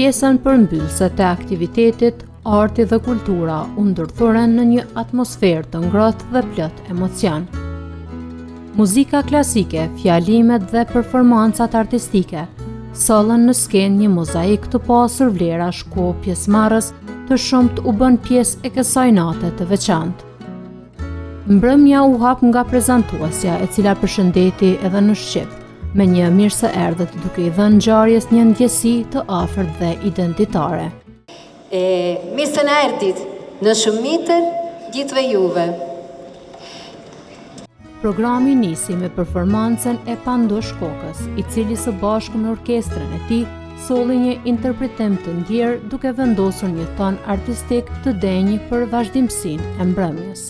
pjesën përmbyllëse të aktivitetit, arti dhe kultura u ndërthuren në një atmosferë të ngrohtë dhe plot emocion. Muzika klasike, fjalimet dhe performancat artistike sollën në skenë një mozaik të pasur vlerash ku pjesëmarrës të shumt u bën pjesë e kësaj nate të veçantë. Mbrëmja u hap nga prezantuesja e cila përshëndeti edhe në shqip, me një mirëseerdhët duke i dhënë ngjarjes një ndjesi të afërt dhe identitare. Mirë se na erdhit në Shumitër gjithëve juve. Programi nisi me performancën e Pandosh Kokës, i cili së bashku me orkestrën e tij solli një interpretim të ndjerë duke vendosur një ton artistik të denjë për vazhdimsinë e mbrëmjes.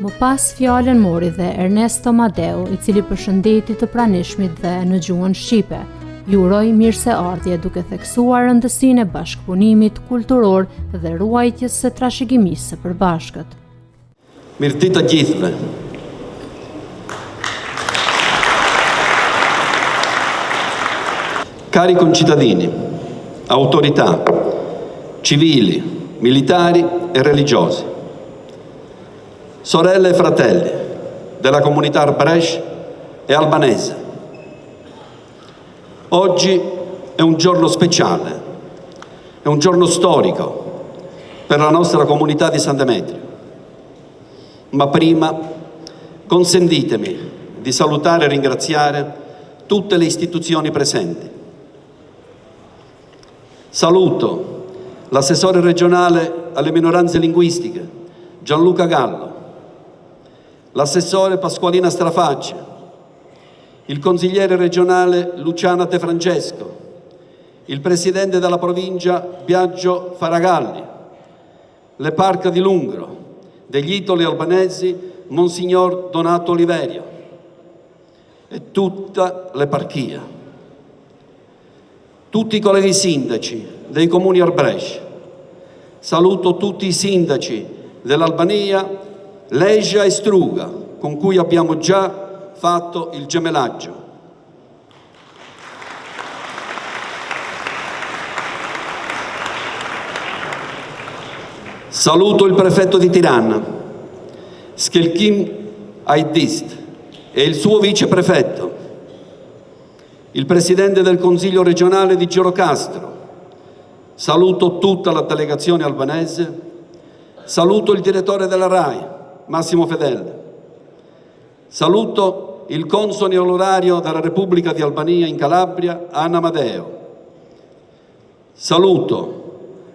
Më pas fjalën mori dhe Ernesto Madeu, i cili përshëndeti të pranishmit dhe në gjuhën shqipe. Ju uroj mirëseardhje duke theksuar rëndësinë e bashkëpunimit kulturor dhe ruajtjes së trashëgimisë së përbashkët. Mirëditë të gjithëve. Cari concittadini, autorità, civili, militari e religiosi, sorelle e fratelli della comunità Arbresh e albanese. Oggi è un giorno speciale, è un giorno storico per la nostra comunità di San Demetrio. Ma prima consentitemi di salutare e ringraziare tutte le istituzioni presenti. Saluto l'assessore regionale alle minoranze linguistiche, Gianluca Gallo, l'assessore Pasqualina Strafaccia, il consigliere regionale Luciana De Francesco, il presidente della provincia Biagio Faragalli, l'eparca di Lungro, degli Itoli albanesi Monsignor Donato Oliverio e tutta l'eparchia. Tutti i colleghi sindaci dei comuni Arbresh, saluto tutti i sindaci dell'Albania, Legia e Struga, con cui abbiamo già fatto il gemellaggio. Saluto il prefetto di Tirana, Skelkim Aydist, e il suo viceprefetto, il Presidente del Consiglio regionale di Girocastro, saluto tutta la delegazione albanese, saluto il direttore della RAI, Massimo Fedele, saluto il console onorario della Repubblica di Albania in Calabria, Anna Amadeo, saluto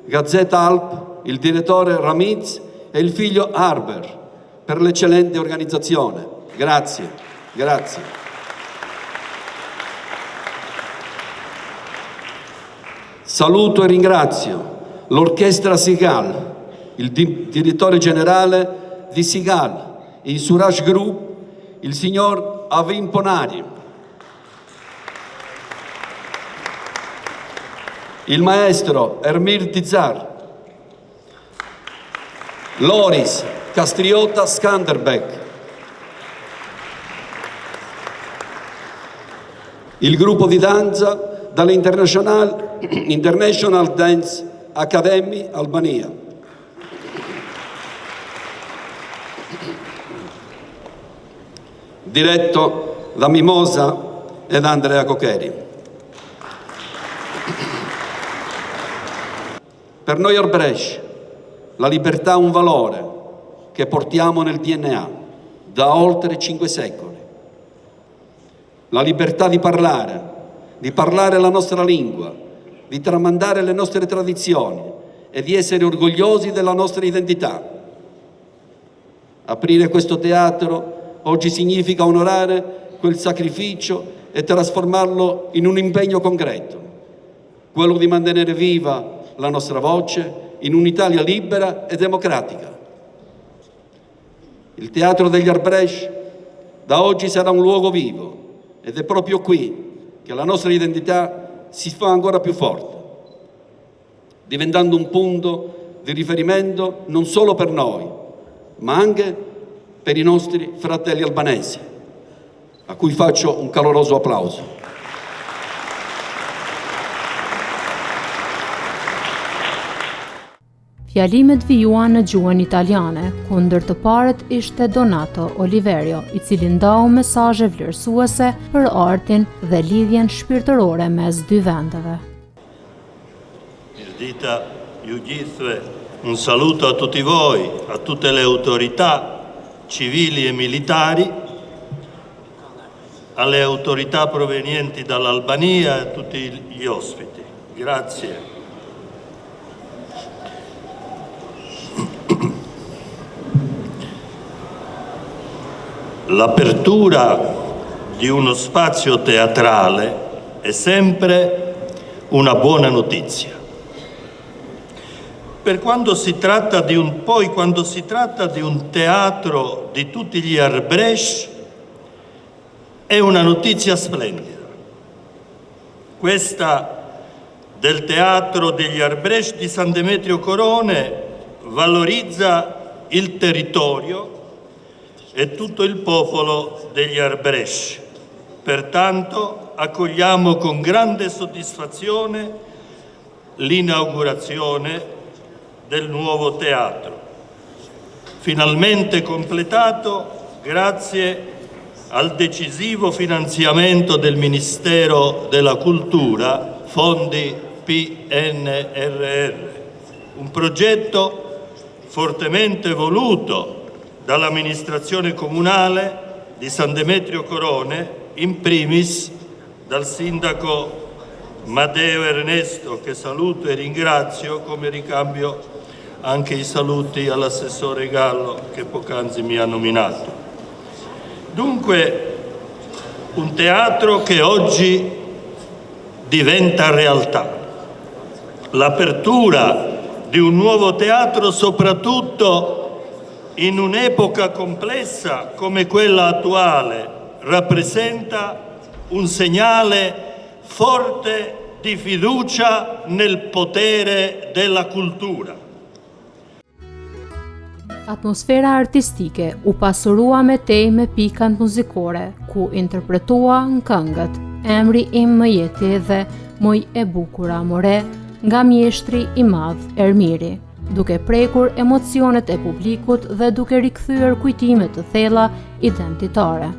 Gazzetta Alp, il direttore Ramiz e il figlio Harber per l'eccellente organizzazione. Grazie, grazie. Saluto e ringrazio l'Orchestra Sigal, il direttore generale di Sigal, il Suraj Group, il signor Avin Ponari, il maestro Ermir Tizar, Loris Castriota Skanderbeg, il gruppo di danza dall'International Dance Academy Albania, diretto da Mimosa ed Andrea Cocheri. Per noi Arbresh la libertà è un valore che portiamo nel DNA da oltre 5 secoli. La libertà di parlare la nostra lingua, di tramandare le nostre tradizioni e di essere orgogliosi della nostra identità. Aprire questo teatro oggi significa onorare quel sacrificio e trasformarlo in un impegno concreto, quello di mantenere viva la nostra voce in un'Italia libera e democratica. Il Teatro degli Arbresh da oggi sarà un luogo vivo ed è proprio qui che la nostra identità si fa ancora più forte, diventando un punto di riferimento non solo per noi, ma anche per i nostri fratelli albanesi, a cui faccio un caloroso applauso. Fjalimet vijuan në gjuhën italiane, kundër të parët ishte Donato Oliverio, i cili ndau mesazhe vlerësuese për artin dhe lidhjen shpirtërore mes dy vendeve. Mirdita ju gjithëve, un saluto a tutti voi, a tutte le autorità civili e militari, alle autorità provenienti dall'Albania e a tutti gli ospiti. Grazie. L'apertura di uno spazio teatrale è sempre una buona notizia. Quando si tratta di un teatro di tutti gli Arbresh, è una notizia splendida. Questa del Teatro degli Arbresh di San Demetrio Corone valorizza il territorio e tutto il popolo degli Arbresh. Pertanto accogliamo con grande soddisfazione l'inaugurazione del nuovo teatro, finalmente completato grazie al decisivo finanziamento del Ministero della Cultura, fondi PNRR, un progetto fortemente voluto dall'amministrazione comunale di San Demetrio Corone, in primis dal sindaco Matteo Ernesto, che saluto e ringrazio, come ricambio anche i saluti all'assessore Gallo che poc'anzi mi ha nominato. Dunque, un teatro che oggi diventa realtà. L'apertura di un nuovo teatro, soprattutto in un'epoca complessa come quella attuale, rappresenta un segnale forte di fiducia nel potere della cultura. Atmosfera artistike u pasurua me teme pikant muzikore, ku interpretuan këngët Emri im më jeti dhe Moj e bukura more nga mjeshtri i madh Ermiri, duke prekur emocionet e publikut dhe duke rikthyer kujtime të thella identitare.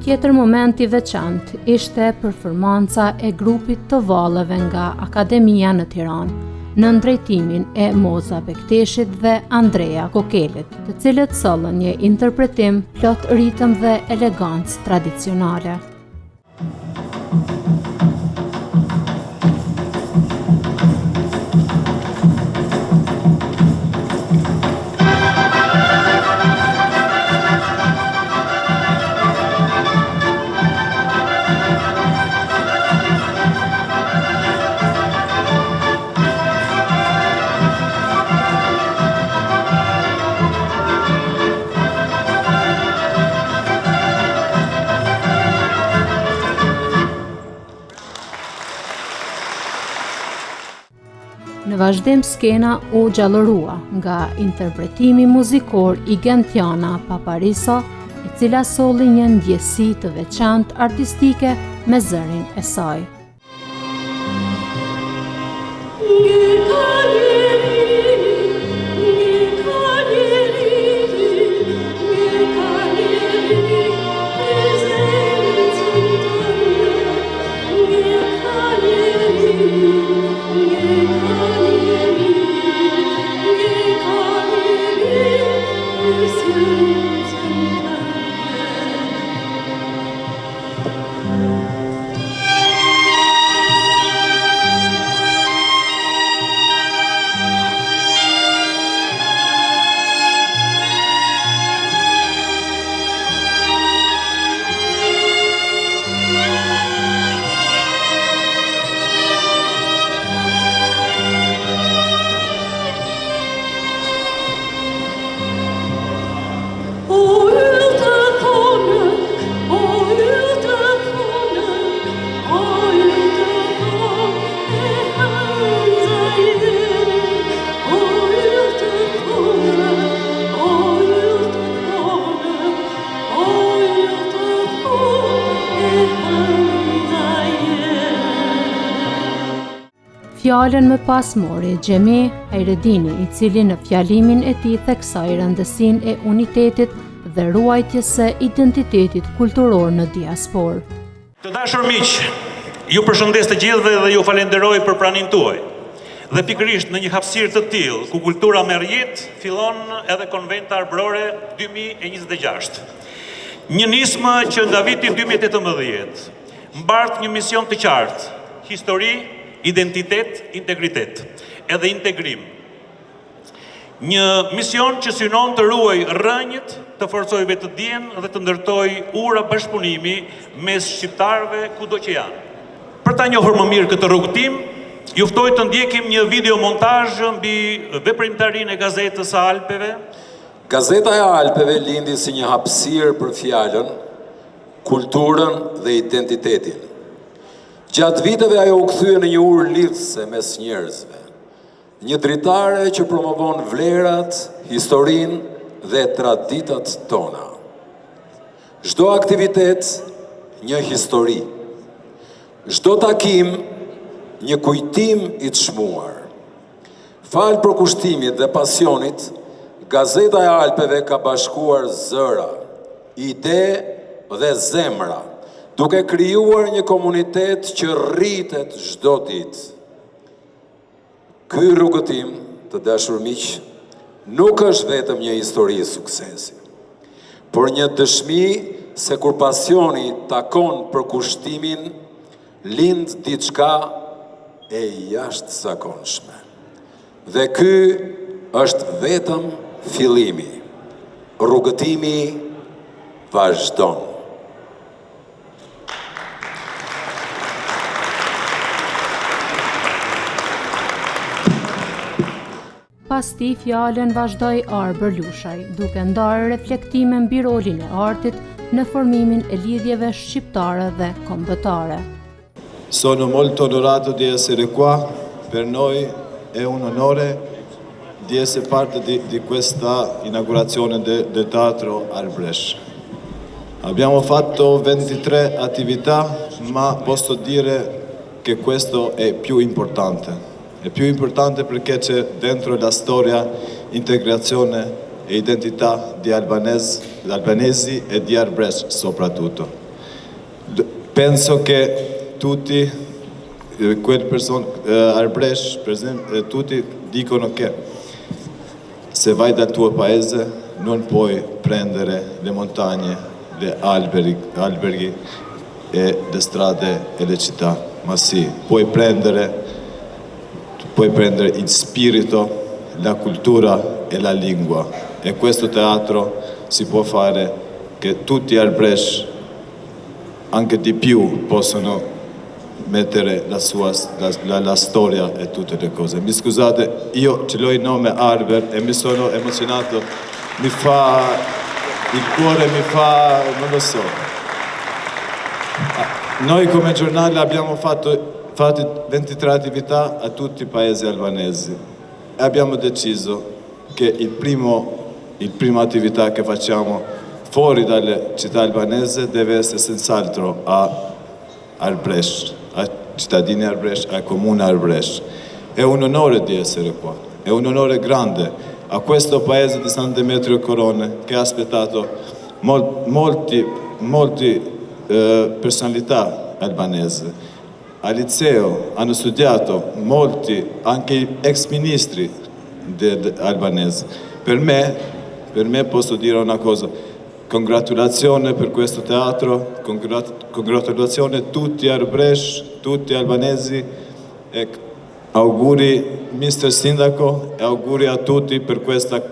tjetër moment I veçantë ishte performanca e grupit të vallëve nga Akademia në Tiranë, në drejtimin e Moza Bekteshit dhe Andrea Kokelit, të cilët sollën një interpretim plot ritëm dhe elegancë tradicionale. Në vazhdim skena u gjallërua nga interpretimi muzikor I Gentiana Papariso, e cila solli një ndjesi të veçantë artistike me zërin e saj. Fjalën më pas mori Xhemi Hajredini, I cili në fjalimin e tij theksoi rëndësinë e unitetit dhe ruajtjes së identitetit kulturor në diasporë. Të dashur miq, ju përshëndes të gjithëve dhe ju falenderoj për praninë tuaj. Dhe pikërisht në një hapësirë të tillë, ku kultura merr jetë, fillon edhe Konventa Arbrore 2026. Një nismë që nga viti 2018 mbart një mision të qartë: histori, identitet, integritet, edhe integrim. Një mision që synon të ruaj rrënjët, të forcoj vetëdien dhe të ndërtoj ura bashkëpunimi mes shqiptarëve kudo që janë. Për ta njohur më mirë këtë rrugëtim, ju ftoj të ndjekim një video montazh mbi veprimtarinë e Gazetës së Alpeve. Gazeta e Alpeve lindi si një hapësirë për fjalën, kulturën dhe identitetin. Gjatë viteve ajo u kthye në një urë lidhëse mes njerëzve, një dritare që promovon vlerat, historinë dhe traditat tona. Çdo aktivitet, një histori. Çdo takim, një kujtim I çmuar. Fal përkushtimit dhe pasionit, Gazeta e Alpeve ka bashkuar zëra, ide dhe zemra, duke krijuar një komunitet që rritet çdo ditë. Ky rrugëtim, të dashur miq, nuk është vetëm një histori suksesi, por një dëshmi se kur pasioni takon përkushtimin, lind diçka e jashtëzakonshme. Dhe ky është vetëm fillimi. Rrugëtimi vazhdon. Pas tij fjalën vazhdoi Arber Lushaj, duke ndarë reflektime mbi rolin e artit në formimin e lidhjeve shqiptare dhe kombëtare. Sono molto onorato di essere qua, per noi è un onore di essere parte di questa inaugurazione del Teatro Arbresh. Abbiamo fatto 23 attività, ma posso dire che questo è più importante. È più importante perché c'è dentro la storia, integrazione e identità di albanesi e di Arbresh soprattutto. penso che tutti, quelle persone, Arbresh, per esempio, tutti dicono che se vai dal tuo paese non puoi prendere le montagne, gli alberghi e le strade e le città, ma sì, puoi prendere il spirito, la cultura e la lingua. E questo teatro si può fare che tutti a Arbresh, anche di più, possono mettere la storia e tutte le cose. Mi scusate, io ce l'ho il nome Arber e mi sono emozionato, il cuore mi fa, non lo so. Noi come giornale abbiamo fatto 23 attività a tutti i paesi albanesi e abbiamo deciso che il prima attività che facciamo fuori dalle città albanese deve essere senz'altro a Arbresh, a cittadini Arbresh, al comune Arbresh. È un onore di essere qua, è un onore grande a questo paese di San Demetrio Corone che ha aspettato molti personalità albanesi. Al liceo hanno studiato molti, anche ex ministri albanesi. Per me posso dire una cosa, congratulazioni per questo teatro, congratulazioni a tutti Arbresh, tutti albanesi, e auguri Mr. Sindaco e auguri a tutti per questa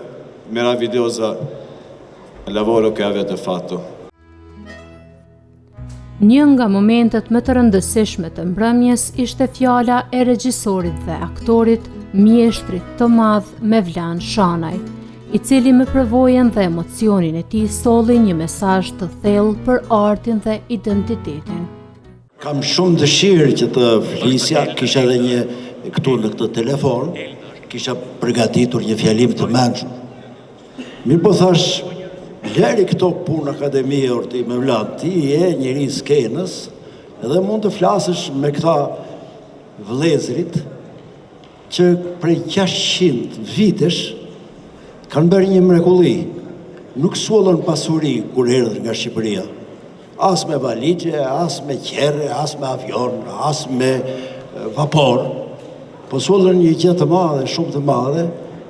meravigliosa lavoro che avete fatto. Një nga momentet më të rëndësishme të mbrëmjes ishte fjala e regjisorit dhe aktorit, mjeshtrit të madh Mevlan Shanaj, i cili me përvojën dhe emocionin e tij solli një mesazh të thellë për artin dhe identitetin. Kam shumë dëshirë që të flisja, kisha edhe një këtu në këtë telefon, kisha përgatitur një fjalim të mençur. Mirë po thash, leri këto punë akademie orti me Mevlan, ti je njëri i skenës edhe mund të flasësh me këta vëllezrit që prej 600 vitesh kanë bërë një mrekulli. Nuk sollën pasuri kur erdhën nga Shqipëria. As me valigje, as me qerre, as me avion, as me vapor. Po sollën një gjë të madhe, shumë të madhe,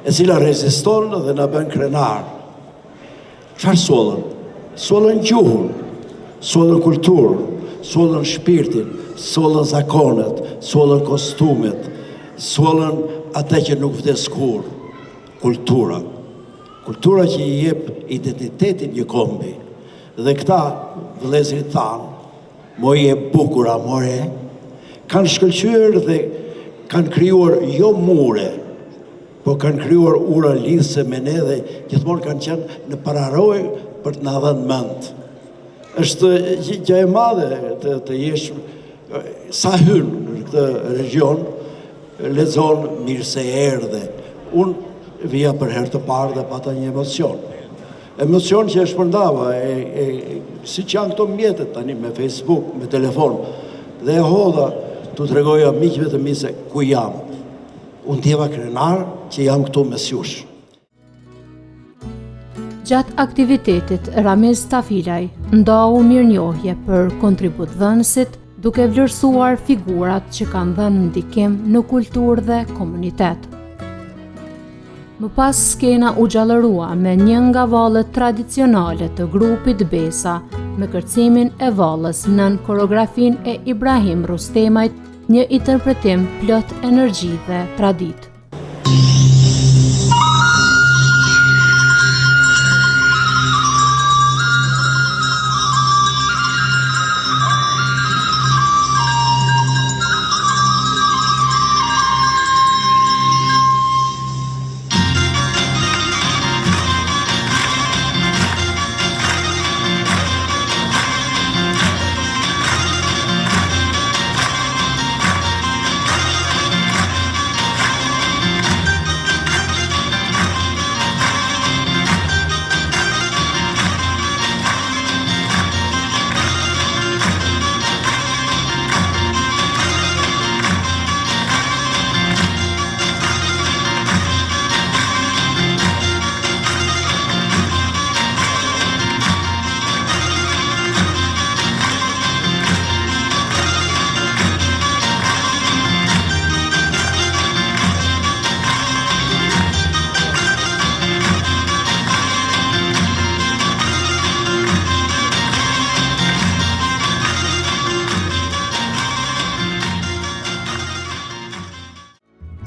e cila reziston dhe na bën krenar. Çfarë sollën? Sollën gjuhën, sollën kulturën, sollën shpirtin, sollën zakonet, sollën kostumet, sollën atë që nuk vdes kur, kultura. Kultura që i jep identitetin një kombi. Dhe këta vëllezërit tanë, moje bukura, more, kanë shkëlqyer dhe kanë krijuar jo mure, po kanë krijuar ura lidhse me ne dhe gjithmonë kanë qenë në pararoj për të na dhënë mend. Është gjë e madhe të jesh sa hyn në këtë region, lexon mirë se erdhe. Unë vija për herë të parë dhe pata një emocion. Emocion që e shpërndava, si që janë këto mjetet tani me Facebook, me telefon, dhe e hodha të tregoja miqve të mi se ku jam. Unë tjeva krenar që jam këtu me sjush. Gjatë aktivitetit, Ramiz Tafilaj ndau mirënjohje për kontributdhënësit, duke vlerësuar figurat që kanë dhënë ndikim në kulturë dhe komunitet. Më pas skena u gjallërua me një nga vallet tradicionale të grupit Besa, me kërcimin e vallës nën koreografin e Ibrahim Rustemajt, një interpretim plot energji dhe traditë.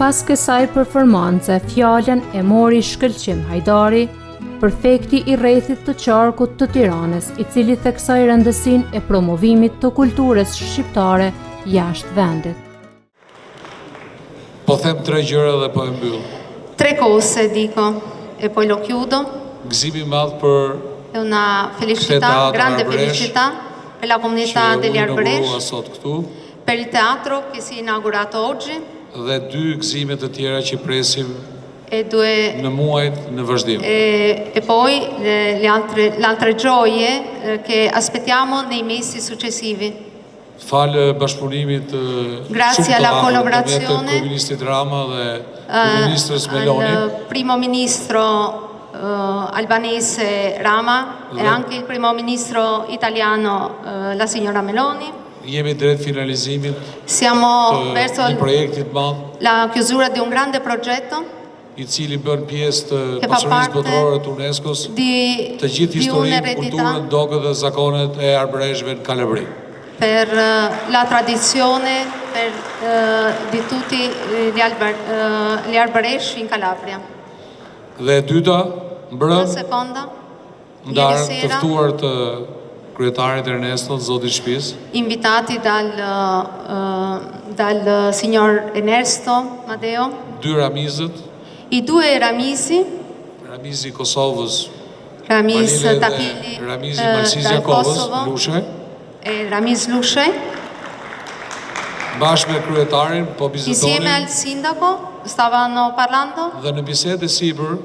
Pas kësaj performance, fjalën e mori Shkëlqim Hajdari, prefekti i rrethit të qarkut të Tiranës, i cili theksoi rëndësinë e promovimit të kulturës shqiptare jashtë vendit. Po them 3 gjëra dhe po e mbyll. 3 cose dico e poi lo chiudo. Gëzimi i madh për È una felicità, grande felicità per la comunità degli Arbëresh, sot këtu, per il teatro che si è inaugurato oggi dhe 2 gëzime të tjera që presim e në muajt në vazhdim. e poi le altre gioie che aspettiamo nei mesi successivi. Falë bashkëpunimit Grazie alla collaborazione kryeministrit Rama dhe kryeministrës Meloni. al primo ministro albanese Rama e anche il primo ministro italiano la signora Meloni. Jemi drejt finalizimit Siamo verso një projektit madh la chiusura di un grande progetto i cili bën pjesë të che fa pasurisë botërore parte të UNESCO-s, di të gjithë historinë, un'eredità kulturën, dokët dhe zakonet e arbreshve në Kalabri. per la tradizione di tutti gli Arbëresh in Calabria. Dhe e dyta, La mbrëm, seconda, ndarën ieri sera, tëftuar të kryetarit Ernesto, zotit shtëpisë, invitati dal signor Ernesto Madeo, 2 ramizët, i 2 Ramisi, Ramizi i Kosovës, Ramis Palile dhe Tapili Ramizi Malsiz dal Jakovës, Kosovo Lushe, e Ramis Lushe, bashkë me kryetarin, po insieme al bizetonin sindaco, stavano parlando dhe në bisedë e sipër,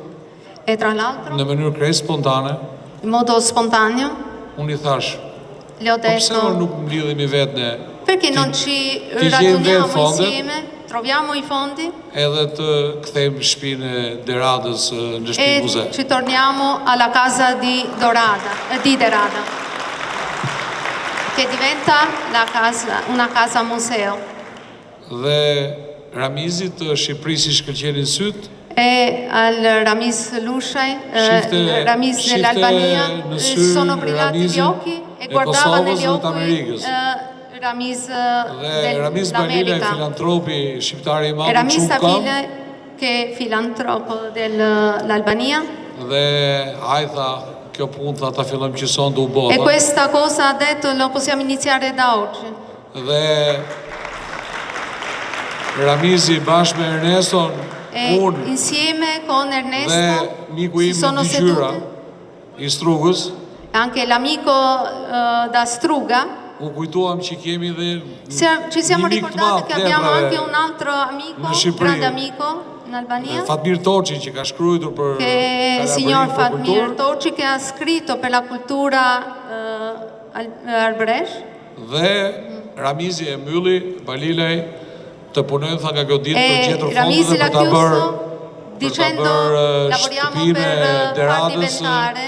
e tra l'altro, në mënyrë krejt spontane, in modo spontaneo, unë i thash, le ho po pse detto, nuk mblidhemi vetë ne perché non ci ti raduniamo vetë fondet? insieme, troviamo i fondi edhe të kthejmë shtëpinë e Deradës në shtëpi muze. e ci torniamo alla casa di Derada, che diventa una casa museo. Dhe Ramizit të Shqipërisë i shkëlqenin syt, E al Ramis Lushe, Ramis dell'Albania, në si sy sono brillati gli Ramizin occhi e e guardava Kosovës negli dhe të occhi Amerikës. Ramis Dhe Ramis Balile, dell'America. filantropi shqiptari i madh, Ramis shumë kam, Tafile, che è filantropo dell'Albania. dhe ai tha, kjo punë tha ta fillojmë që sonde u E bota. questa cosa ha detto lo possiamo iniziare da oggi. Dhe Ramizi bashkë me Erneston, E unë insieme con dhe Ernesto miku si im sono i Dyqyra, seduti, i Strugës, anche l'amico da Struga. u kujtuam që kemi dhe Ci siamo një mik të ricordati madh che abbiamo teatrave, anche un altro amico, në Shqipëri. grande amico in Albania, Fatmir Toçi që ka shkruar për che è il signor Kalabrin, për Fatmir kulturë, Toci, che ha scritto per la cultura Arbëresh. dhe Ramizi e mbylli Balilej të punojnë tha nga kjo ditë për E gjetur fonde Ramisi dhe l'ha për ta bërë chiuso dicendo lavoriamo shtëpinë per e far Deradës, diventare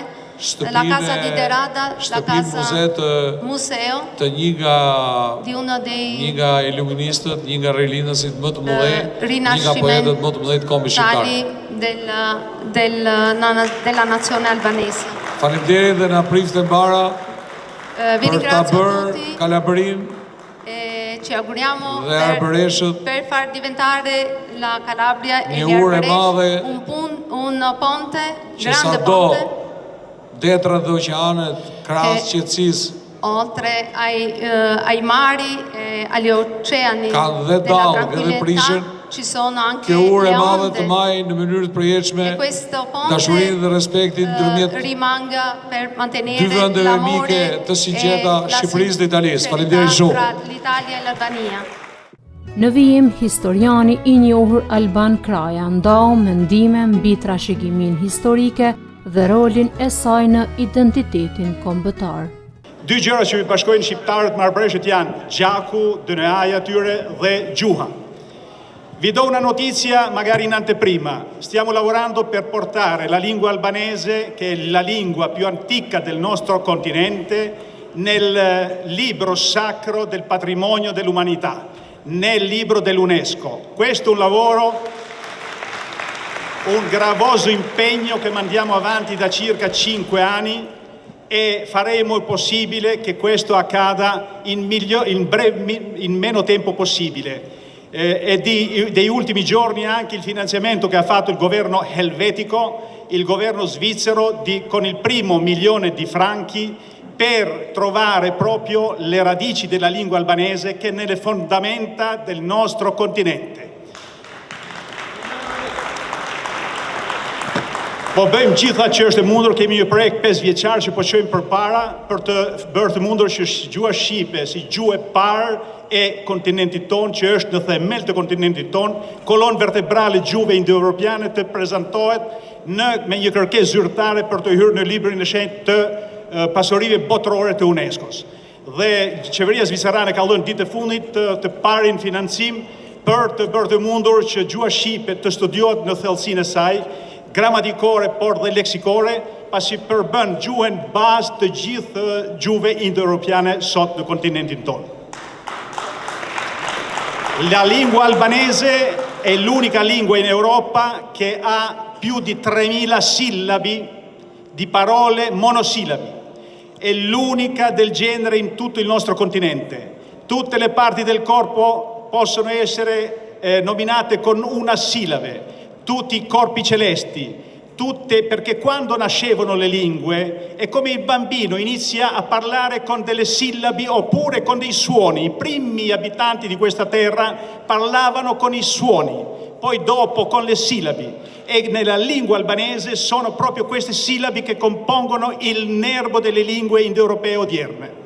la casa di Derada, la shtëpinë muze casa museo të një di uno dei nga iluministët, një nga relinësit më të mëdhej, një nga poetët rinascimentali më të mëdhej të kombit shqiptar. della nazione albanese. Faleminderit dhe na prifte mbara Vi për ta ringrazio bërë tutti Kalabrin e ci auguriamo dhe Arbëreshët per far diventare la Calabria e një gli urë e Arbëresh madhe un ponte, që grande sado ponte, detrat dhe oqeanet, krahas Che- qetësisë, oltre ai mari e agli oceani Kanë dhe della dallë, edhe tranquillità, prishën, ci sono anche kjo urë le e madhe onde të majë në mënyrë të përjetshme e questo dashurinë dhe ponte respektin ndërmjet rimanga per dy mantenere vendeve l'amore mike të sinqerta e la Shqipërisë dhe Italisë. sincerità Faleminderit shumë. tra l'Italia e l'Albania. Në vijim, historiani i njohur Alban Kraja ndau mendime mbi trashëgimin historike dhe rolin e saj në identitetin kombëtar. Dy gjëra që i bashkojnë shqiptarët me arbreshët janë gjaku, DNA-ja tyre dhe gjuha. Vi do una notizia magari in anteprima. Stiamo lavorando per portare la lingua albanese, che è la lingua più antica del nostro continente, nel libro sacro del patrimonio dell'umanità, nel libro dell'UNESCO. Questo è un lavoro, un gravoso impegno che mandiamo avanti da circa 5 anni e faremo il possibile che questo accada in meno tempo possibile. Dei ultimi giorni anche il finanziamento che ha fatto il governo elvetico, il governo svizzero con il primo milione di franchi per trovare proprio le radici della lingua albanese che è nelle fondamenta del nostro continente. Po bëjmë gjitha që është e mundur, kemi një projekt 5 vjeçar që po qojmë përpara për të bërë të mundur që gjua shqipe si gjuhë e parë e kontinentit ton, që është në themel të kontinentit ton, kolon vertebrale gjuhëve indo-europiane të prezantohet me një kërkesë zyrtare për të hyrë në librin e shenjtë të pasurive botërore të UNESCO-s. Dhe qeveria zvicerane ka dhënë ditë e fundit të parin financim për të bërë të mundur që gjua shqipe të studiohet në thellësinë e saj, gramatikore, por dhe leksikore, pasi përbën gjuhën bazë të gjithë gjuhëve indo-europiane sot në kontinentin tonë. La lingua albanese è l'unica lingua in Europa che ha più di 3.000 sillabi di parole monosillabi. È l'unica del genere in tutto il nostro continente. Tutte le parti del corpo possono essere nominate con una sillaba. Tutti i corpi celesti, perché quando nascevano le lingue è come il bambino inizia a parlare con delle sillabi oppure con dei suoni. I primi abitanti di questa terra parlavano con i suoni, poi dopo con le sillabi. E nella lingua albanese sono proprio queste sillabi che compongono il nervo delle lingue indoeuropee odierne.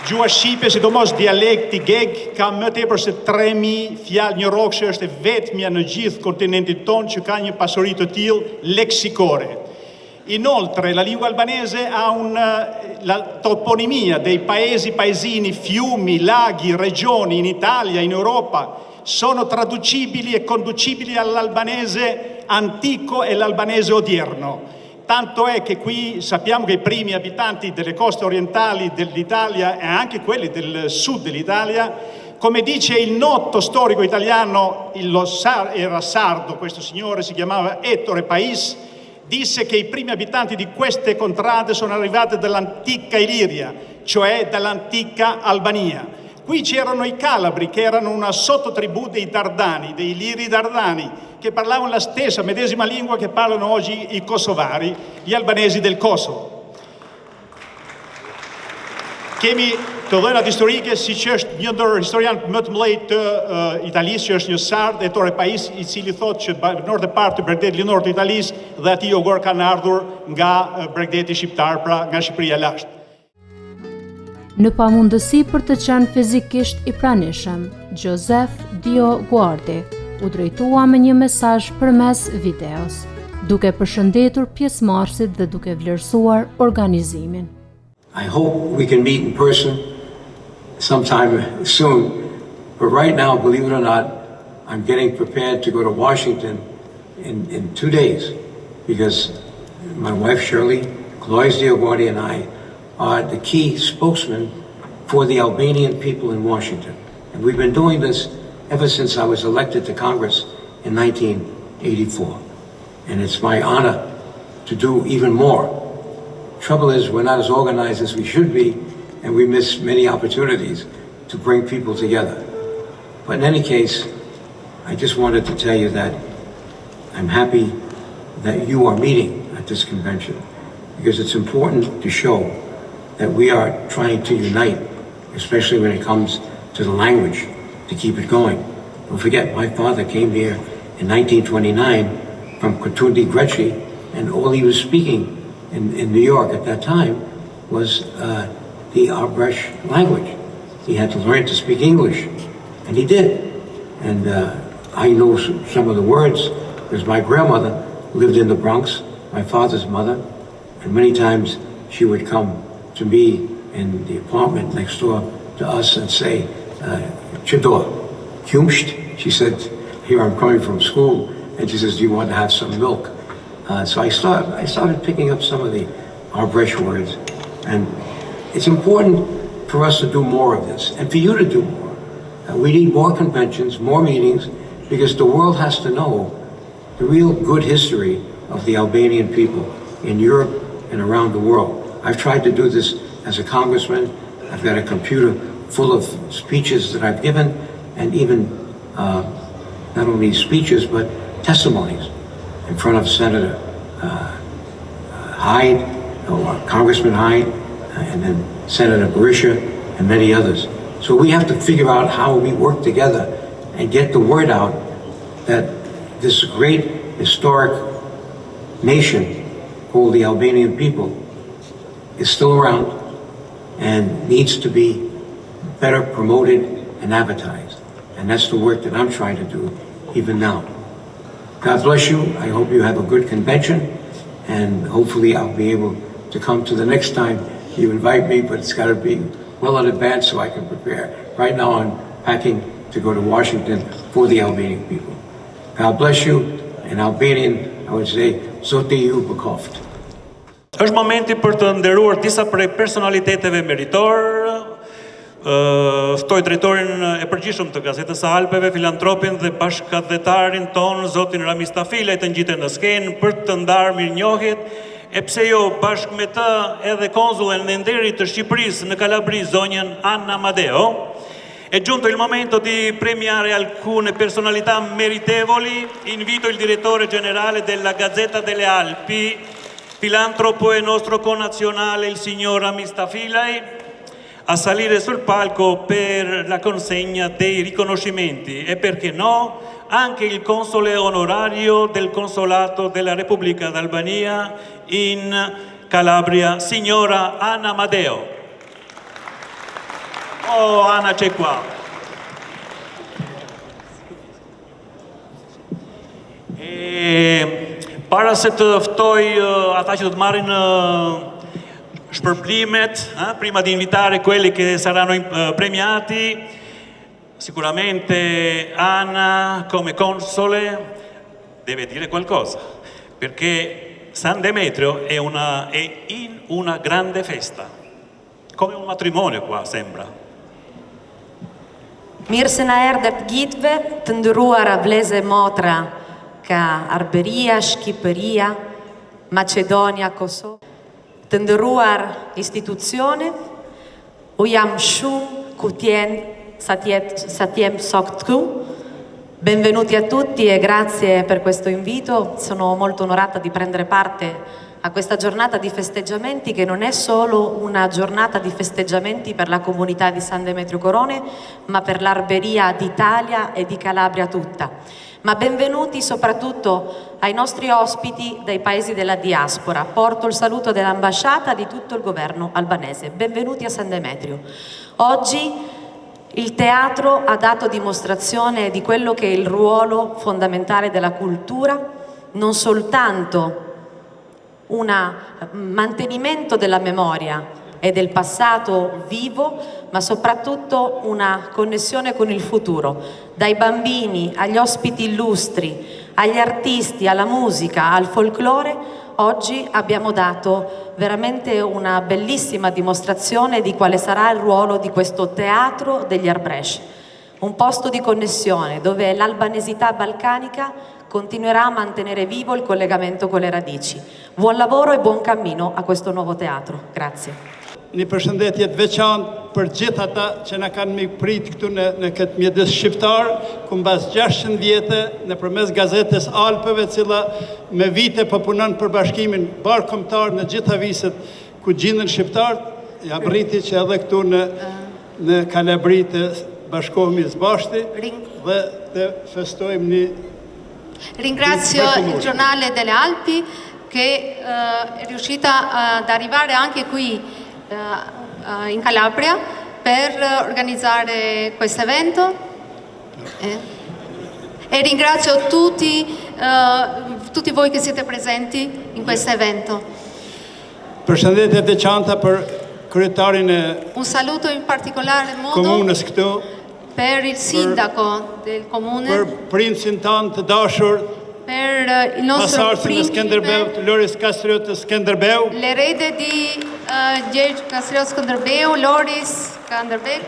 Gjua shqipe, sidomos dialekti geg, ka më tepër se 3.000 fjalë, një rrokshë është e vetmja në gjithë kontinentin tonë që ka një pasuri të tillë leksikore. Inoltre, la lingua albanese ha la toponimia dei paesi, paesini, fiumi, laghi, regioni in Italia, in Europa, sono traducibili e conducibili all'albanese antico e l'albanese odierno. Tanto è che qui sappiamo che i primi abitanti delle coste orientali dell'Italia e anche quelli del sud dell'Italia, come dice il noto storico italiano, era sardo, questo signore si chiamava Ettore Pais, disse che i primi abitanti di queste contrade sono arrivati dall'antica Iliria, cioè dall'antica Albania. Qui c'erano i Calabri, che erano una sottotribù dei Dardani, dei Liri Dardani, che parlavano la stessa medesima lingua che parlano oggi i kosovari, gli albanesi del Kosovo. Kemi të dhënat historike, si që është një ndër historian më të mëdhenj të Italisë, që është një sard, Ettore Pais, i cili thotë që banorët e parë të Bregdetit linorë të Italisë dhe ati jogor kanë ardhur nga Bregdeti shqiptar, pra nga Shqipëria lashtë. Në pamundësi për të qenë fizikisht i pranishëm, Joseph Dio Guardi u drejtua me një mesazh përmes videos, duke përshëndetur pjesëmarrësit dhe duke vlerësuar organizimin. I hope we can meet in person sometime soon, but right now, believe it or not, I'm getting prepared to go to Washington in 2 days because my wife Shirley, Clois Dio Guardi, and I are the key spokesmen for the Albanian people in Washington. And we've been doing this ever since I was elected to Congress in 1984. And it's my honor to do even more. Trouble is, we're not as organized as we should be, and we miss many opportunities to bring people together. But in any case, I just wanted to tell you that I'm happy that you are meeting at this convention, because it's important to show that we are trying to unite, especially when it comes to the language, to keep it going. Don't forget, my father came here in 1929 from Katundi Greci, and all he was speaking in New York at that time was the Arbresh language. He had to learn to speak English, and he did. And I know some of the words because my grandmother lived in the Bronx, my father's mother, and many times she would come to me in the apartment next door to us and say, Chidor, Kumsht? She said, here I'm coming from school, and she says, do you want to have some milk? So I started picking up some of the Arbresh words, and it's important for us to do more of this, and for you to do more. We need more conventions, more meetings, because the world has to know the real good history of the Albanian people in Europe and around the world. I've tried to do this as a congressman. I've got a computer full of speeches that I've given, and even not only speeches, but testimonies in front of Senator Hyde, or Congressman Hyde, and then Senator Berisha, and many others. So we have to figure out how we work together and get the word out that this great historic nation called the Albanian people is still around and needs to be better promoted and advertised. And that's the work that I'm trying to do even now. God bless you. I hope you have a good convention, and hopefully I'll be able to come to the next time you invite me, but it's got to be well in advance so I can prepare. Right now I'm packing to go to Washington for the Albanian people. God bless you. In Albanian, I would say, Zoti ju bekoft. Është momenti për të nderuar disa prej personaliteteve meritor. Ftoj drejtorin e përgjithshëm të Gazetës së Alpeve, filantropin dhe bashkëdhetarin ton, zotin Ramis Tafilaj, të ngjiten në skenë për të ndarë mirënjohjet, e pse jo bashkë me të edhe konsullen e nderit të Shqipërisë në Kalabri, zonjën Anna Amadeo. È giunto il momento di premiare alcune personalità meritevoli. Invito il direttore generale della Gazzetta delle Alpi, filantropo e nostro connazionale, il signor Ramis Tafilaj, a salire sul palco per la consegna dei riconoscimenti e, perché no, anche il console onorario del Consolato della Repubblica d'Albania in Calabria, signora Anna Amadeo. Oh, Anna c'è qua. Para se të ftoj ata që do të marrin shpërblimet, prima di invitare quelli che saranno premiati, sicuramente Anna come console deve dire qualcosa, perché San Demetrio è in una grande festa, come un matrimonio qua sembra. Mirë se na erdhët gjithve, të nderuara vlezë motra ka Arberia, Shqipëria, Macedonia, Kosovë, të nderuar institucione, u jam shumë kutjen sa t'jem sot qui. Benvenuti a tutti e grazie per questo invito. Sono molto onorata di prendere parte a questa giornata di festeggiamenti, che non è solo una giornata di festeggiamenti per la comunità di San Demetrio Corone, ma per l'Arberia d'Italia e di Calabria tutta. Ma benvenuti soprattutto ai nostri ospiti dai paesi della diaspora. Porto il saluto dell'ambasciata di tutto il governo albanese. Benvenuti a San Demetrio. Oggi il teatro ha dato dimostrazione di quello che è il ruolo fondamentale della cultura, non soltanto un mantenimento della memoria e del passato vivo, ma soprattutto una connessione con il futuro. Dai bambini agli ospiti illustri, agli artisti, alla musica, al folklore, oggi abbiamo dato veramente una bellissima dimostrazione di quale sarà il ruolo di questo teatro degli Arbresh. Un posto di connessione dove l'albanesità balcanica continuerà a mantenere vivo il collegamento con le radici. Buon lavoro e buon cammino a questo nuovo teatro. Grazie. Një përshëndetje të veçantë për gjithë ata që na kanë mikprit këtu në këtë mjedis shqiptar, ku mbas 600 vjete nëpërmes Gazetës Alpeve, cila me vite po punon për bashkimin bashkëkombëtar në gjitha viset ku gjenden shqiptarët, ja arriti që edhe këtu në Kalabri të bashkohemi së bashku dhe të festojmë një. Ringrazio il giornale delle Alpi che è riuscita ad arrivare anche qui in Calabria per organizzare questo evento e ringrazio tutti voi che siete presenti in questo evento. Përshëndetje të veçanta për kryetarin e un saluto in particolare modo komunës këtu, per il sindaco del comune, per princin tanë të dashur, per il nostro principe, Loris Kastriot Skanderbeu, l'erede di Gjergj Kastriot Skanderbeu, Loris Skanderbeu.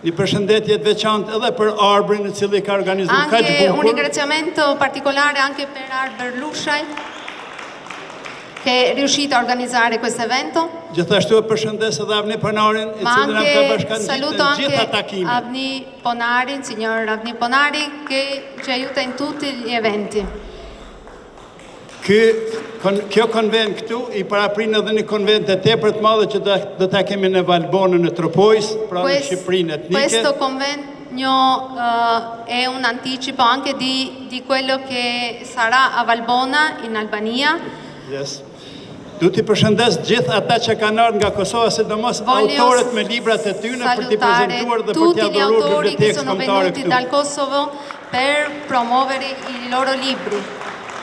Një përshëndetje të veçantë edhe për Arbrin, i cili ka organizuar kaq bukur. Un ringraziamento particolare anche per Arber Lushaj. che è riuscito a organizzare questo evento. Gjithashtu e përshëndes edhe Avni Ponarin, I Ma cili na ka anche bashkangjitur saluto në gjitha anche takimet. Avni Ponari, il signor Avni Ponari, che ci aiuta in tutti gli eventi. Kjo konvent këtu I paraprin edhe një konvent e tepër të madhe që do ta kemi në Valbonën në Tropojs, pra në Shqipërinë etnike. Questo convegno è un anticipo anche di quello che sarà a Valbona in Albania. Yes. Du t'i përshëndes gjithë ata që kanë ardhur nga Kosova, sidomos autorët me librat e tyre për t'i prezantuar dhe për t'i adhuruar bibliotekë che sono venuti dal Kosovo per promuovere I loro libri.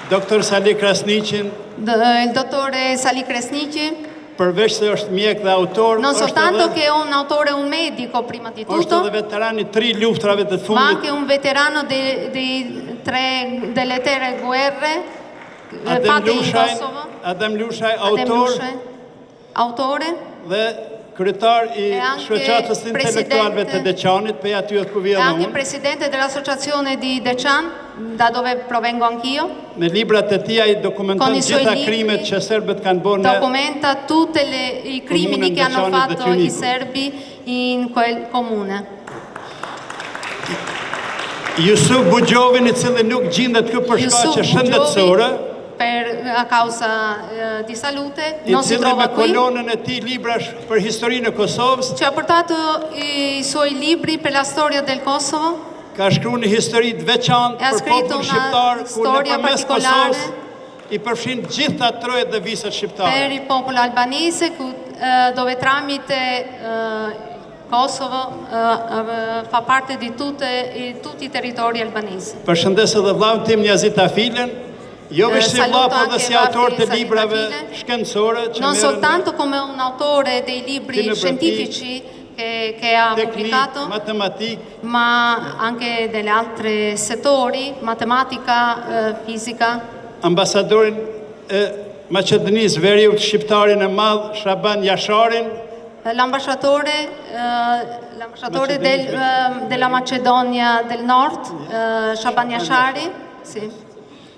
Dr. Sali Krasniqin, Il dottore Sali Krasniqi, përveç se është mjek dhe autor, non soltanto che è un autore e un medico prima di është tutto, edhe veteran I 3 luftrave të ma fundit. anche un veterano delle 3 guerre fatte in Kosovo. Adem Lushaj, autore, dhe kryetar I shoqatës intelektualve të Deçanit, pe aty ku vjen è anche unë. presidente dell'associazione di Deçan, da dove provengo anch'io. Me librat e tij ai dokumenton gjitha krimet që serbët kanë bërë në Documenta tutti I crimini che hanno fatto I serbi in quel comune. Jusuf Bugjovin, I cili nuk gjendet këtu për shkaqe shëndetësore, a causa di salute, I non si cili trova me qui. kolonën e tij librash për historinë e Kosovës, Ci ha portato I suoi libri per la storia del Kosovo. ka shkruar një histori të veçantë Ha për scritto popullin una shqiptar, ku storia nëpërmes particolare Kosovës I përfshin gjitha trojet dhe visat Per shqiptare. il popolo albanese, dove tramite Kosovo fa parte di tutti I territori albanesi. Përshëndes edhe vllahun tim Njazit Afilen, jo vetëm si vlla, por edhe si autor të librave shkencore që Non merren soltanto come un autore dei libri scientifici che ha pubblicato, matematik, ma anche degli altri settori, matematica, fisica. Ambasadorin e Maqedonisë Veriut, shqiptarin e madh Shaban Jasharin, L'ambasciatore della Macedonia del Nord, Shaban Yashari, sì.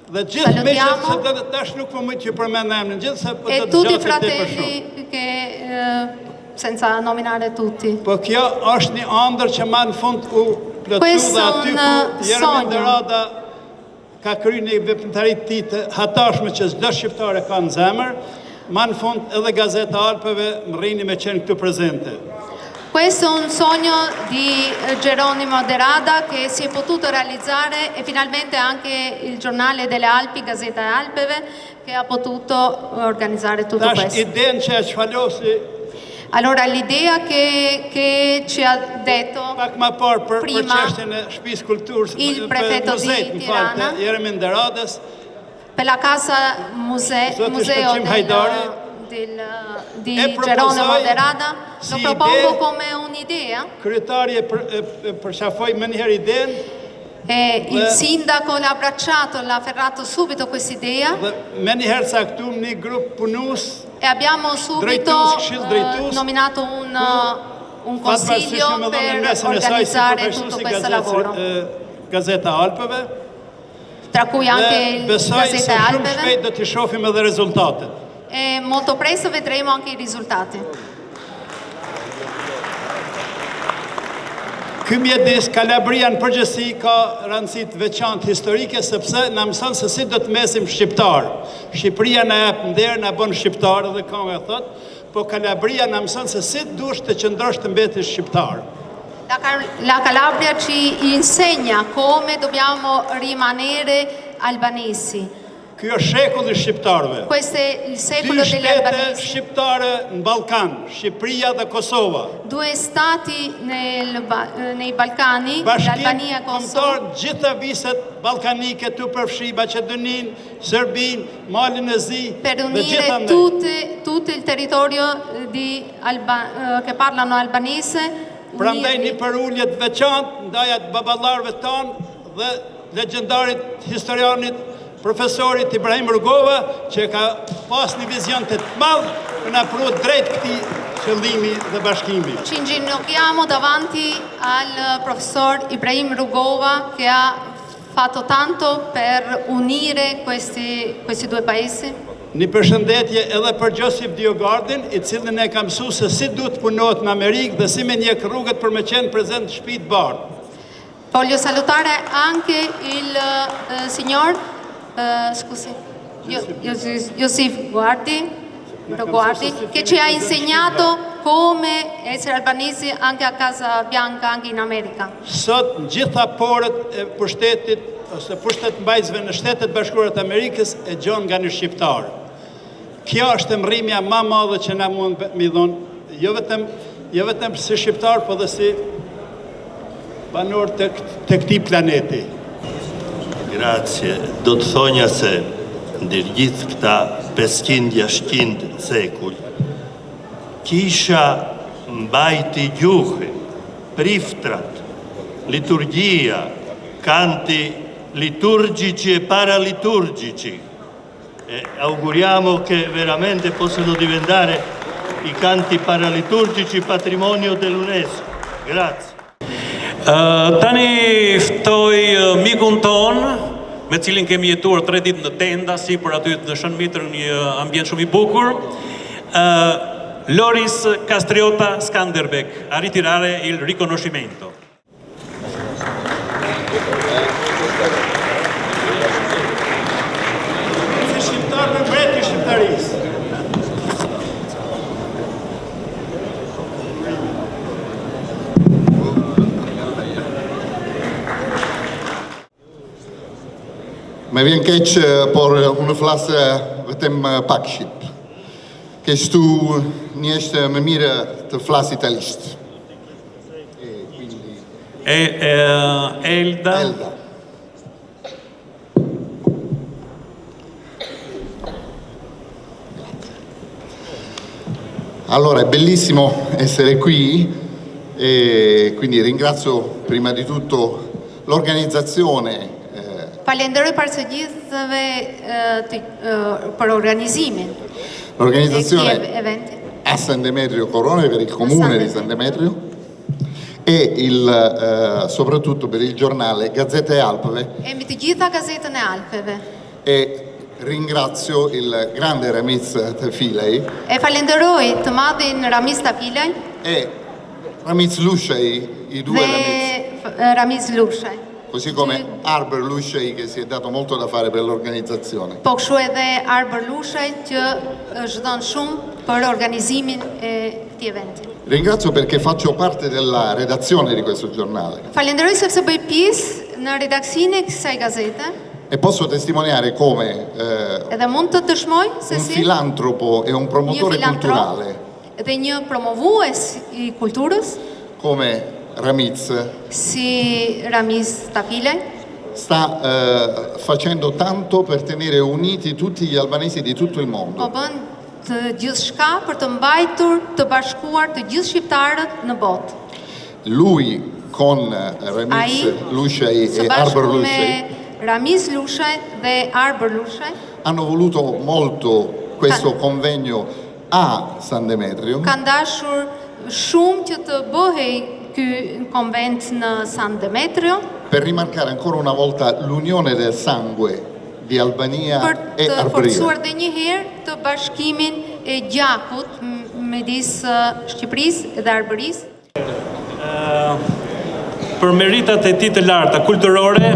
dhe gjithë miqët se do tash nuk po mund t'ju përmend emrin, gjithë se po E të tutti I zgjatet tepër shumë. fratelli che, senza nominare tutti. Po kjo është një ëndër që ma në fund u plotsu Questo dhe aty un ku Jeremy sogno. Derada ka kryer një veprimtari të tij të hatashme që çdo shqiptar e ka në zemër, ma në fund edhe Gazeta Alpeve më rrini me qenë këtu prezente. Questo è un sogno di Geronimo Derada che si è potuto realizzare e finalmente anche il giornale delle Alpi, Gazzetta Alpeve, che ha potuto organizzare tutto Tash questo. idenë që e shfalosi Allora l'idea che ci ha detto pak më parë për prima çështjen e shtëpisë kulturës, il prefetto di Tirana, Jeremy Deradës, per la casa museo Shkëlqim Hajdari, di e propozoj Geronimo Derada, si lo propongo ide, come un'idea. kryetari e përqafoi më njëherë idenë, Il sindaco l'ha abbracciato, l'ha afferrato subito quest'idea dhe më njëherë caktuam një grup punues e abbiamo subito drejtues, këshill drejtues, nominato un consiglio per organizzare tutto questo lavoro, Gazeta Alpeve, tra cui anche il besoj se Gazzetta shumë Alpeve, shpejt do t'i shohim edhe rezultatet. e molto presto vedremo anche I risultati. Ky mjedis Kalabria në përgjithësi ka rëndësi të veçantë historike sepse na mëson se si do të mesim shqiptar. Shqipëria na jep nder, na bën shqiptar edhe ka me thot, po Kalabria na mëson se si duhet të qëndrosh të mbetesh shqiptar. La Calabria ci insegna come dobbiamo rimanere albanesi. Ky është shekulli shqiptarëve. Questo è il secolo Dy degli shtete albanesi. shqiptare në Ballkan, Shqipëria dhe Kosova. Due stati nei Balcani, Bashkim l'Albania e Kosovo, kombëtar gjitha viset ballkanike tu përfshi Maqedoninë, Serbinë, Malin e Zi per dhe unire gjithandaj. tutto il territorio che parlano albanese. Prandaj një përulje të veçantë ndaj atë baballarëve tanë dhe legendarit historianit profesorit Ibrahim Rugova që ka pas një vizion të madh për na pru drejt këtij qëllimi dhe bashkimi. Ci inginocchiamo davanti al professor Ibrahim Rugova che ha fatto tanto per unire questi due paesi. Një përshëndetje edhe për Joseph Diogardin, I cilin e ka mësuar se si duhet punohet në Amerikë dhe si me njeh rrugët për me qenë prezent në shtëpitë bardh. Voglio salutare anche il signor Joseph Guardi, che ci ha insegnato come essere albanesi anche a Casa Bianca, anche in America. Sot gjitha porët e pushtetit ose pushtetsmbajtësve në Shtetet Bashkuara të Amerikës e gjon nga një shqiptar. Kjo është emrrimja më e madhe që na mund mi dhon, jo vetëm si shqiptar, po dhe si banor të këtij planeti. Grazie. Do të thonja se ndër gjithë këta 500-600 sekull, kisha mbajti gjuhë, priftrat, liturgia, canti liturgici e paraliturgici. E auguriamo che veramente possano diventare I canti paraliturgici patrimonio dell'UNESCO. Grazie. Tani ftoj mikun ton, me cilin kemi jetuar 3 ditë në tenda, si për aty në Shën Mitër, një ambient shumë I bukur. Loris Castriota Skanderbeg, a ritirare il riconoscimento. Shqiptar me mbreti shqiptarisë. Me vjen keq, por unë flasë vetëm pak shqip. Kështu njështë më mirë të flas italisht. Elda. Allora, è bellissimo essere qui e quindi ringrazio prima di tutto l'organizzazione. Falenderoj për së gjithëve për organizimin. L'organizzazione a San Demetrio Corone per il comune di San Demetrio e soprattutto per il giornale Gazzete Alpeve. E mbi të gjitha gazetën e Alpeve. E ringrazio il grande Ramiz Tafilej. E falenderoj të madhin Ramiz Tafilej. E Ramiz Lushej, I due Ramiz Lushej. Così come Arber Lushej che si è dato molto da fare per l'organizzazione. Po kështu edhe Arber Lushej që është dhënë shumë për organizimin e këtij eventi. Ringrazio perché faccio parte della redazione di questo giornale. Falenderoj sepse bëj pjesë në redaksinë e kësaj gazete. E posso testimoniare come edhe mund të dëshmoj se un filantropo e un promotore culturale dhe një promovues I kulturës come Ramiz si Ramiz Tafilej sta facendo tanto per tenere uniti tutti gli albanesi di tutto il mondo. Po bën të gjithçka për të mbajtur të bashkuar të gjithë shqiptarët në botë. Lui con Ramiz Lushej e Arber Lushej Ramiz Lushej dhe Arber Lushej hanno voluto molto questo convegno a San Demetrio. Kanë dashur shumë që të bëhej ky konvent në San Demetrio per rimarcare ancora una volta l'unione del sangue di Albania e Arbëria. Për të forcuar edhe një herë të bashkimin e gjakut midis Shqipërisë dhe Arbërisë. Për meritat e tij të larta kulturore,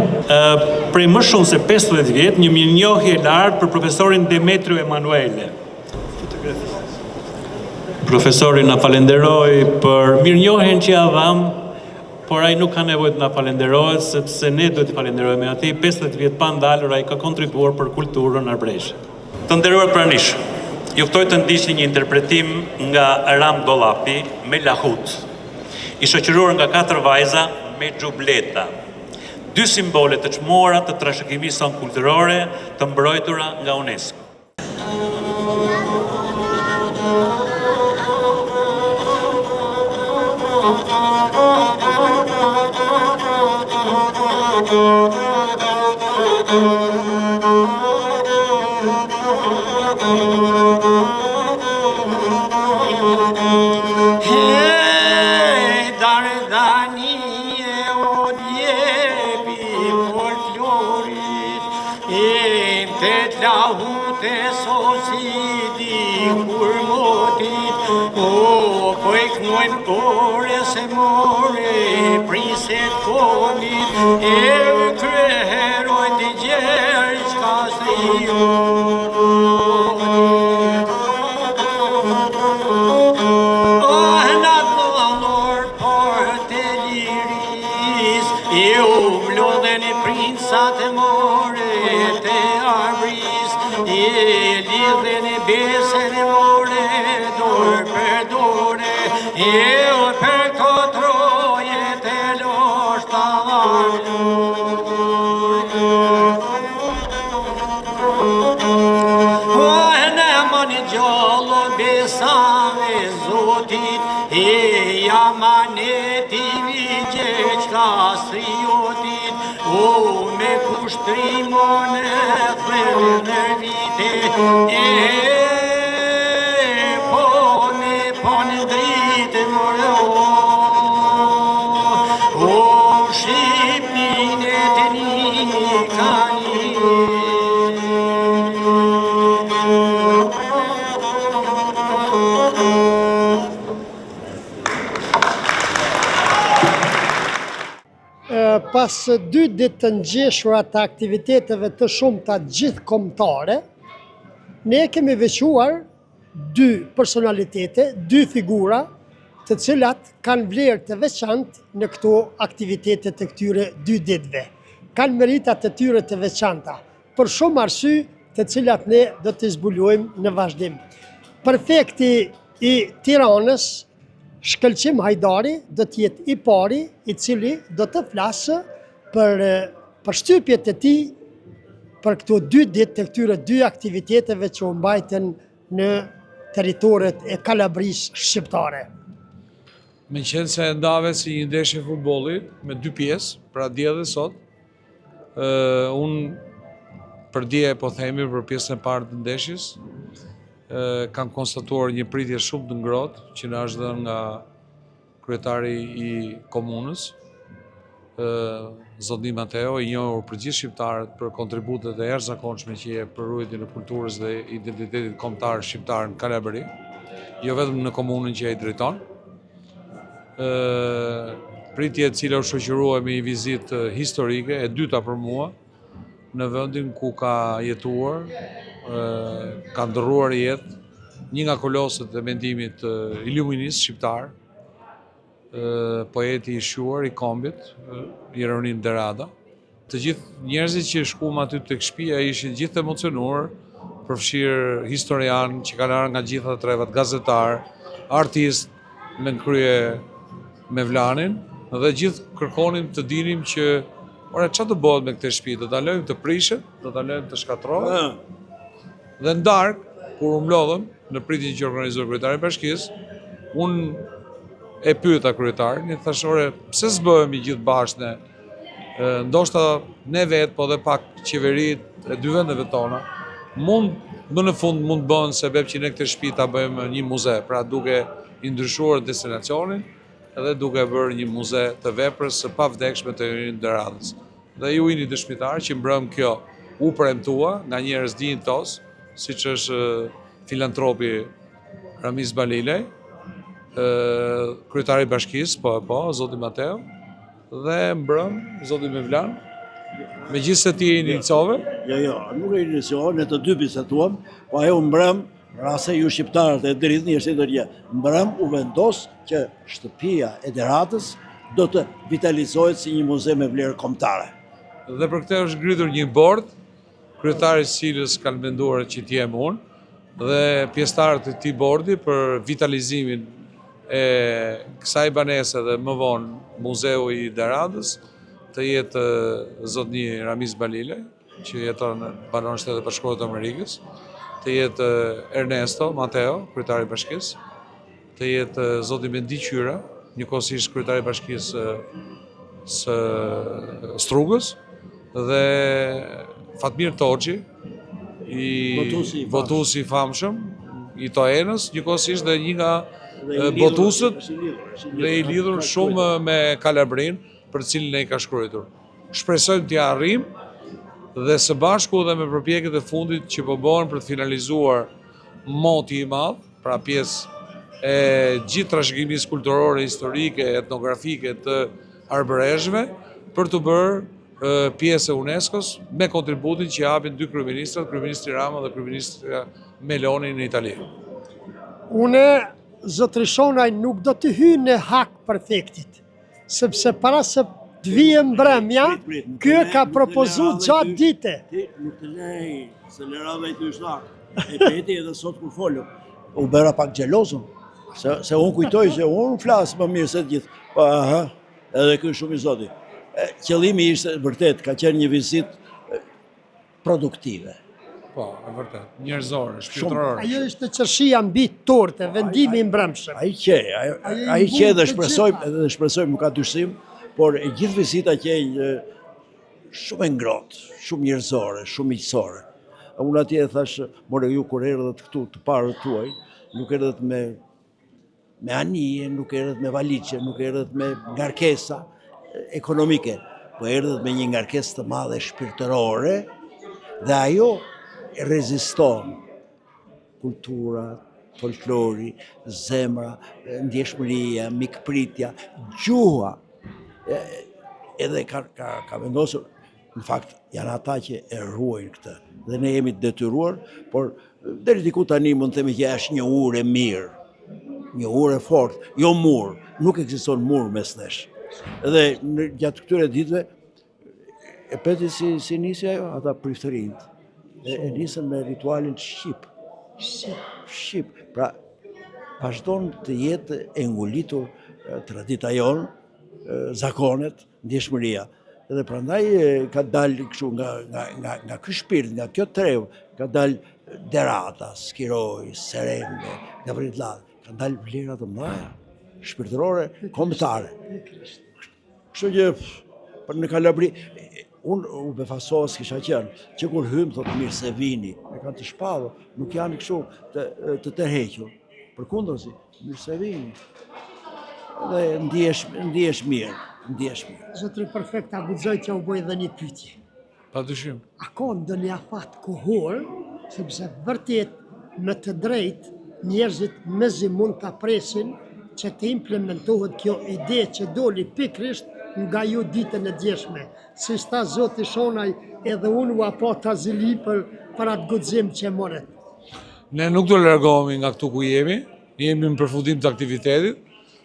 prej më shumë se 15 vjet, një mirënjohje e lartë për profesorin Demetrio Emanuele. Profesori na falenderoi për mirënjohjen që ja dham, por ai nuk ka nevojë të na falenderohet sepse ne duhet të falenderojmë atij 50 vjet pa ndalur ai ka kontribuar për kulturën arbëreshe. Të nderuar pranish, ju ftoj të ndiqni një interpretim nga Ram Dollapi me lahut, I shoqëruar nga 4 vajza me xhubleta, 2 simbole të çmuara të trashëgimisë son kulturore të mbrojtura nga UNESCO. Lahut sosidi kur motit, po e knojmë ore se more, priset komit, e kryeherojt i gjerë qka Princat e more te arbris, lidhen e besen e more, dor për dore, për këto troje te loshta në mani gjallo besave zotit, jamaneti vigje qka striotit, me kushtrimonë dhe në vite, po në dritë mërë, Shqipnin e të një kani. Pas 2 ditë të ngjeshura të aktiviteteve të shumta gjithkombëtare, ne kemi veçuar 2 personalitete, 2 figura, të cilat kanë vlerë të veçantë në këto aktivitete të këtyre 2 ditëve. Kanë meritat të tyre të veçanta, për shumë arsye të cilat ne do të zbulojmë në vazhdim. Prefekti i Tiranës, Shkëlqim Hajdari, do të jetë i pari i cili do të flasë për përshtypjet e tij për këto 2 ditë të këtyre 2 aktiviteteve që u mbajtën në territoret e Kalabrisë shqiptare. Me qenë se ndave si një ndeshje futbolli me 2 pjesë, pra dje dhe sot, unë për dje po themi për pjesën e parë të ndeshjes, kam konstatuar një pritje shumë të ngrohtë që na është dhënë nga kryetari i komunës, Zotni Mateo, i njohur për gjithë shqiptarët për kontributet e jashtëzakonshme që jep për ruajtjen e kulturës dhe identitetit kombëtar shqiptar në Kalabri, jo vetëm në komunën që ai drejton. Pritje e cila u shoqërua me një vizitë historike, e dyta për mua, në vendin ku ka jetuar, ka ndërruar jetë një nga kolosët e mendimit iluminist shqiptar, poeti i shuar i kombit, Jeronim Derada. Të gjithë njerëzit që shkuam aty tek shtëpia ishin gjithë emocionuar, përfshirë historian që kanë ardhur nga gjitha trevat, gazetar, artist me krye me Vlanin, dhe gjithë kërkonin të dinim që ora çfarë do bëhet me këtë shtëpi, do ta lëjmë të prishet, do ta lëjmë të shkatërrohet. Dhe në darkë, kur u mlodhëm në pritjen që organizoi kryetari i bashkisë, unë e pyeta kryetarin, i thash, ore, pse s'bëhemi gjithë bashkë ne? Ndoshta ne vetë, po dhe pak qeverit e 2 vendeve tona, më në fund mund bëhen sebeb që ne këtë shtëpi ta bëjmë një muze, pra duke i ndryshuar destinacionin, edhe duke bërë një muze të veprës së pavdekshme të Jeronim Deradës. Dhe ju jeni dëshmitar që mbrëm kjo u premtua nga njerëz dinjitos, siç është filantropi Ramiz Balilej, kryetari i bashkisë, po, Zoti Mateo, dhe mbrëm Zoti Mevlan, megjithëse ti e inicove. Jo, nuk e inicove, ne të dy biseduam, po ajo mbrëm, rase ju shqiptarët e dritë një shtetërje, mbrëm u vendos që shtëpia e Deradës do të vitalizohet si një muze me vlerë kombëtare. Dhe për këtë është ngritur një bord, kryetari i cilës kanë menduar që t'jem unë, dhe pjesëtarët e këtij bordi për vitalizimin e kësaj banese dhe më vonë Muzeu i Deradës, të jetë zotni Ramiz Balilej, që jeton banon Shtetet Bashkuara të Amerikës, të jetë Ernesto Mateo, kryetari i bashkisë, të jetë zoti Mendi Qyra, njëkohësisht kryetari i bashkisë së Strugës, dhe Fatmir Toçi, votuesi i famshëm i Toenës, njëkohësisht dhe një nga botusët dhe i lidhur shumë me Kalabrin, për cilin e ka shkruar. Shpresojmë t'ja arrijmë dhe së bashku dhe me përpjekjet e fundit që po bëhen për të finalizuar moti I madh, pra pjesë e gjithë trashëgimisë kulturore, historike, etnografike të Arbereshve, për të bërë pjesë e UNESCO-s me kontributin që japin dy kryeministrat, kryeministri Rama dhe kryeministri Meloni në Itali. Une, zotri Shonaj, nuk do të hyj në hak perfektit, sepse para se të vijë mbrëmja, ky ka propozu gjatë dite. Nuk të lej, se lerave I të ishtar, e peti edhe sot kur folëm, u bëra pak gjelozo, se unë kujtoj që unë flasë më mirë se të gjithë, pa aha, edhe kjo shumë I zoti. Qëllimi ishte vërtet, ka qenë një vizit produktive. Po, e vërtet, njerëzore, shpirtërore. Ajo ishte qërshia mbi torte, vendimi I mbrëmshëm. Ai qe dhe shpresoj më ka dyshim, por e gjithë vizita qenjë shumë e ngrohtë, shumë njerëzore, shumë miqësore. Unë atje thash, more ju kur erdhët këtu të parët tuaj, nuk erdhët me anije, nuk erdhët me valiqe, nuk erdhët me ngarkesa ekonomike, po erdhët me një ngarkesë të madhe shpirtërore dhe ajo reziston kultura, folklori, zemra, ndjeshmëria, mikpritja, gjuha, edhe ka vendosur, në fakt janë ata që e ruajnë këtë dhe ne jemi të detyruar, por deri diku tani mund të themi që është një urë e mirë, një urë e fortë, jo mur, nuk ekziston mur mes nesh. Dhe gjatë këtyre ditëve e peti si nisi ajo, ata priftërinjt. E nisën me ritualin Shqip. Pra, vazhdon të jetë e ngulitur tradita jonë, zakonet, ndjeshmëria. Edhe prandaj ka dalë kështu nga ky shpirt, nga kjo trevë, ka dalë derata, skiroj, serembe, gavritllad, ka dalë vlera të mëdha, shpirtërore, kombëtare. Kështu që për në Kalabri, unë u befasova s'kisha qenë, që kur hymë thotë mirë se vini, e kanë të shpallur, nuk janë kështu të tërhequr. Përkundërsi, mirë se vini. Dhe ndihesh mirë. Zotri Prefekt, a guxoj që u bëj dhe një pyetje. Padyshim. A ka ndonjë afat kohor, sepse vërtet në të drejtë njerëzit mezi mund ta presin që të implementohet kjo ide që doli pikrisht nga ju ditën e djeshme. Si sta zoti Shonaj, edhe unë u apo ta zili për atë guxim që morët. Ne nuk do largohemi nga këtu ku jemi në përfundim të aktivitetit.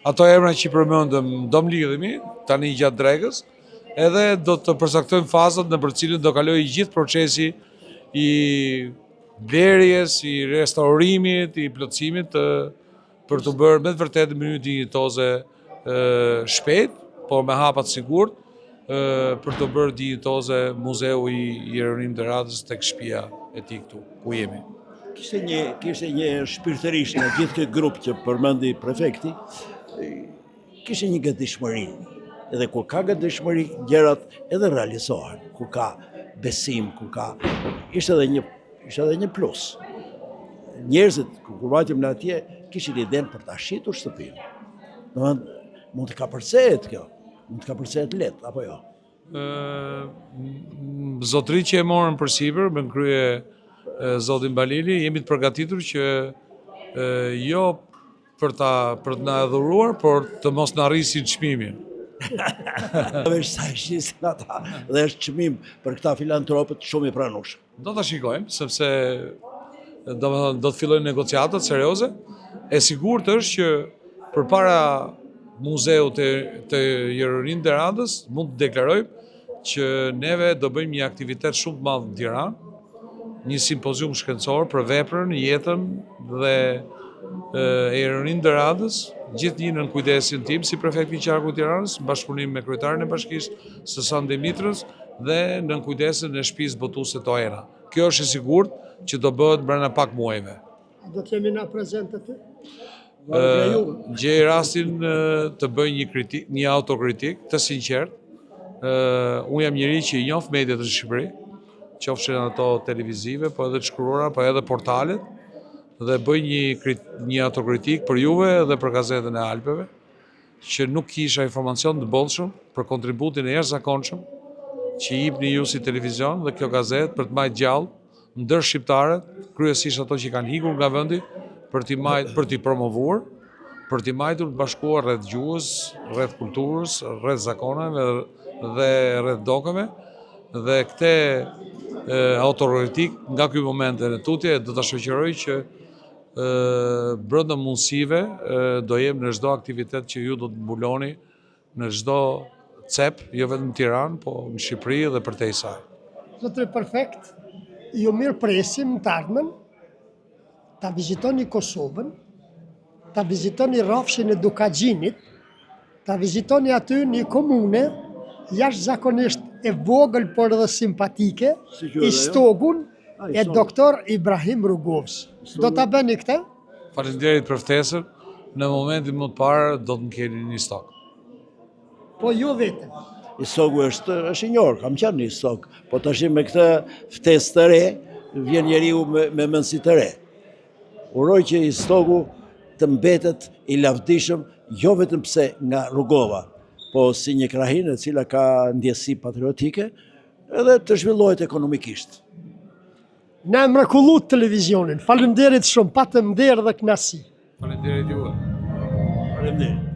Ato emra që përmendëm do mlidhemi tani gjatë drekës, edhe do të përcaktojmë fazat në për cilën do kalojë gjithë procesi I blerjes, I restaurimit, I plotësimit për të bërë me të vërtetë në mënyrë dinjitoze shpejt, por me hapat sigurt, për të bërë dinjitoze muzeu I Jeronim Deradës tek shtëpia e tij këtu ku jemi. Kishte një shpirtërisht në gjithë këtë grup që përmendi prefekti, kishte një gëdishmëri. Edhe kur ka gëdishmëri, gjërat edhe realizohen. Kur ka besim, kur ka ishte edhe një plus. Njerëzit kur vajtëm në atje kishin idenë për ta shitur shtëpinë. Domethënë mund të kapërcehet kjo, mund të kapërcehet lehtë apo jo. Zotëri që e morën përsipër me krye zotin Balili, jemi të përgatitur që jo për të na dhuruar, por të mos na rrisin çmimin. Dhe është çmim për këta filantropët shumë I pranueshëm. Do ta shikojmë, sepse do të fillojnë negociatat serioze. E sigurt është që përpara muzeut të Jeronim Deradës mund të deklarojmë që neve do bëjmë një aktivitet shumë të madh në Tiranë, një simpozium shkencor për veprën, jetën dhe Jeronim Deradës, gjithnjë nën kujdesin tim si prefekt I qarkut të Tiranës, në bashkëpunim me kryetarin e bashkisë Sësan Demitrës dhe nën kujdesin e shtëpisë botuese Toena. Kjo është e sigurt që do bëhet brenda pak muajve. Do të jemi na prezent aty? Gjej rastin të bëj një autokritik të sinqert. Unë jam njëri që I njoh mediat në Shqipëri, qofshin ato televizive, po edhe të shkruara, po edhe portalet, dhe bëj një autokritik për juve dhe për Gazetën e Alpeve, që nuk kisha informacion të bollshëm për kontributin e jashtëzakonshëm që i jepni ju si televizion dhe kjo gazetë për të majtë gjallë ndër shqiptarët, kryesisht ato që kanë hikur nga vendi, për t'i promovuar, për t'i majtur të bashkuar rreth gjuhës, rreth kulturës, rreth zakoneve dhe rreth dokave, dhe këte autoritetik nga ky moment e në tutje do të shoqëroj që brenda mundësive do jem në çdo aktivitet që ju do të mbuloni në çdo cep, jo vetëm në Tiranë, po në Shqipëri dhe përtej saj. Zotëri perfekt, ju mirë presim të ardhmen, ta vizitoni Kosovën, ta vizitoni rrafshin e Dukagjinit, ta vizitoni aty një komune jashtëzakonisht e vogël por edhe simpatike, i Stogun e doktor Ibrahim Rugovs. Do ta bëni këtë? Faleminderit për ftesën. Në momentin më të parë do të më keni një stok. Po ju vetëm. I Stogu është i njohur, kam qenë në Stog, po tash me këtë ftesë të re, vjen njeriu me mendësi të re. Uroj që i Stogu të mbetet i lavdishëm, jo vetëm pse nga Rugova, po si një krahinë e cila ka ndjesi patriotike, edhe të zhvillohet ekonomikisht. Na e mrekullut televizionin. Faleminderit shumë, patëm nder dhe kënaqësi. Faleminderit juve. Faleminderit.